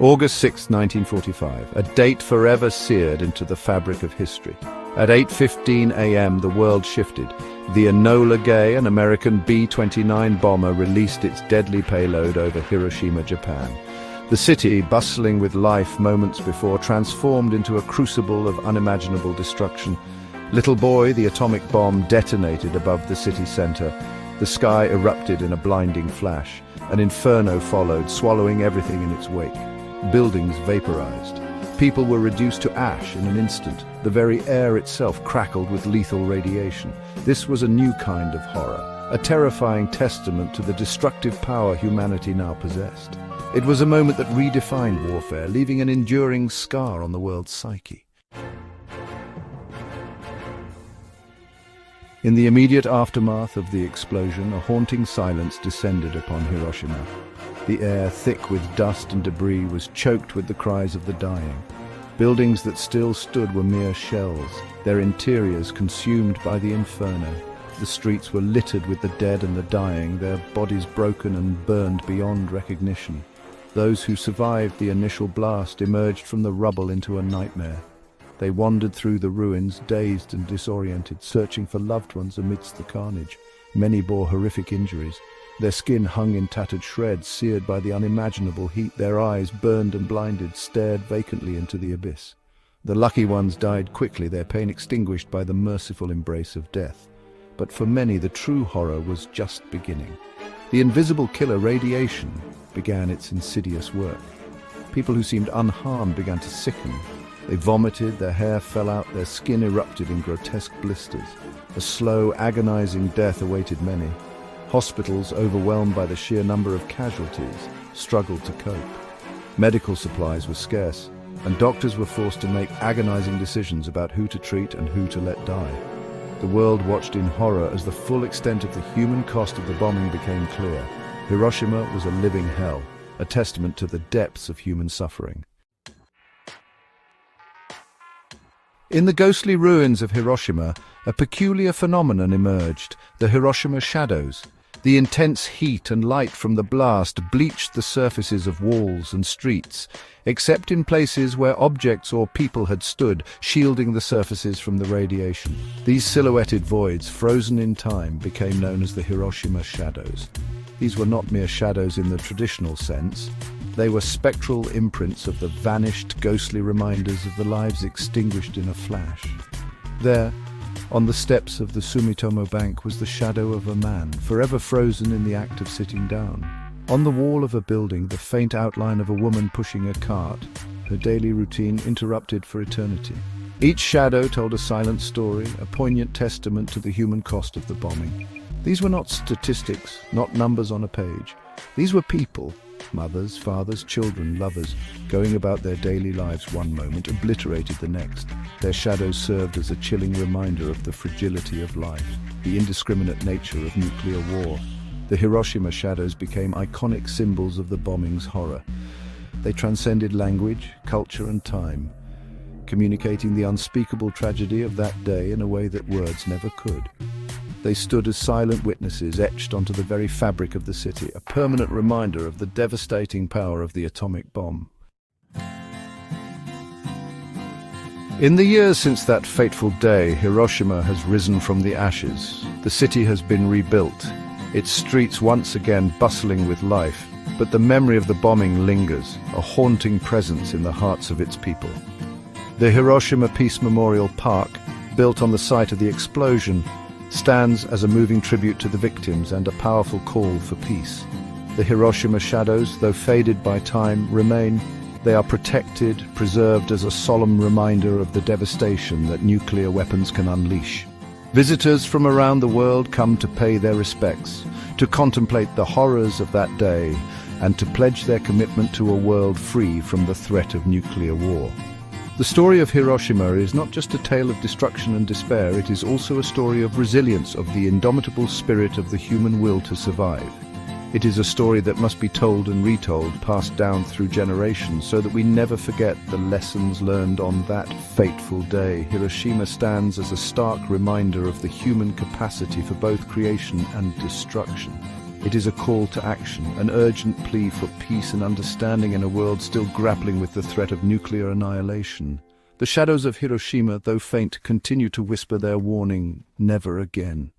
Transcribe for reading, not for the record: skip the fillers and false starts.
August 6, 1945, a date forever seared into the fabric of history. At 8:15 a.m. the world shifted. The Enola Gay, an American B-29 bomber, released its deadly payload over Hiroshima, Japan. The city, bustling with life moments before, transformed into a crucible of unimaginable destruction. Little Boy, the atomic bomb, detonated above the city center. The sky erupted in a blinding flash. An inferno followed, swallowing everything in its wake. Buildings vaporized. People were reduced to ash in an instant. The very air itself crackled with lethal radiation. This was a new kind of horror, a terrifying testament to the destructive power humanity now possessed. It was a moment that redefined warfare, leaving an enduring scar on the world's psyche. In the immediate aftermath of the explosion, a haunting silence descended upon Hiroshima. The air, thick with dust and debris, was choked with the cries of the dying. Buildings that still stood were mere shells, their interiors consumed by the inferno. The streets were littered with the dead and the dying, their bodies broken and burned beyond recognition. Those who survived the initial blast emerged from the rubble into a nightmare. They wandered through the ruins, dazed and disoriented, searching for loved ones amidst the carnage. Many bore horrific injuries. Their skin hung in tattered shreds, seared by the unimaginable heat. Their eyes, burned and blinded, stared vacantly into the abyss. The lucky ones died quickly, their pain extinguished by the merciful embrace of death. But for many, the true horror was just beginning. The invisible killer, radiation, began its insidious work. People who seemed unharmed began to sicken. They vomited, their hair fell out, their skin erupted in grotesque blisters. A slow, agonizing death awaited many. Hospitals, overwhelmed by the sheer number of casualties, struggled to cope. Medical supplies were scarce, and doctors were forced to make agonizing decisions about who to treat and who to let die. The world watched in horror as the full extent of the human cost of the bombing became clear. Hiroshima was a living hell, a testament to the depths of human suffering. In the ghostly ruins of Hiroshima, a peculiar phenomenon emerged: the Hiroshima shadows. The intense heat and light from the blast bleached the surfaces of walls and streets, except in places where objects or people had stood, shielding the surfaces from the radiation. These silhouetted voids, frozen in time, became known as the Hiroshima shadows. These were not mere shadows in the traditional sense. They were spectral imprints of the vanished, ghostly reminders of the lives extinguished in a flash. There, on the steps of the Sumitomo Bank, was the shadow of a man, forever frozen in the act of sitting down. On the wall of a building, the faint outline of a woman pushing a cart, her daily routine interrupted for eternity. Each shadow told a silent story, a poignant testament to the human cost of the bombing. These were not statistics, not numbers on a page. These were people. Mothers, fathers, children, lovers, going about their daily lives one moment, obliterated the next. Their shadows served as a chilling reminder of the fragility of life, the indiscriminate nature of nuclear war. The Hiroshima shadows became iconic symbols of the bombing's horror. They transcended language, culture, and time, communicating the unspeakable tragedy of that day in a way that words never could. They stood as silent witnesses etched onto the very fabric of the city, a permanent reminder of the devastating power of the atomic bomb. In the years since that fateful day, Hiroshima has risen from the ashes. The city has been rebuilt, its streets once again bustling with life, but the memory of the bombing lingers, a haunting presence in the hearts of its people. The Hiroshima Peace Memorial Park, built on the site of the explosion, stands as a moving tribute to the victims and a powerful call for peace. The Hiroshima shadows, though faded by time, remain. They are protected, preserved as a solemn reminder of the devastation that nuclear weapons can unleash. Visitors from around the world come to pay their respects, to contemplate the horrors of that day, and to pledge their commitment to a world free from the threat of nuclear war. The story of Hiroshima is not just a tale of destruction and despair, it is also a story of resilience, of the indomitable spirit of the human will to survive. It is a story that must be told and retold, passed down through generations, so that we never forget the lessons learned on that fateful day. Hiroshima stands as a stark reminder of the human capacity for both creation and destruction. It is a call to action, an urgent plea for peace and understanding in a world still grappling with the threat of nuclear annihilation. The shadows of Hiroshima, though faint, continue to whisper their warning, never again.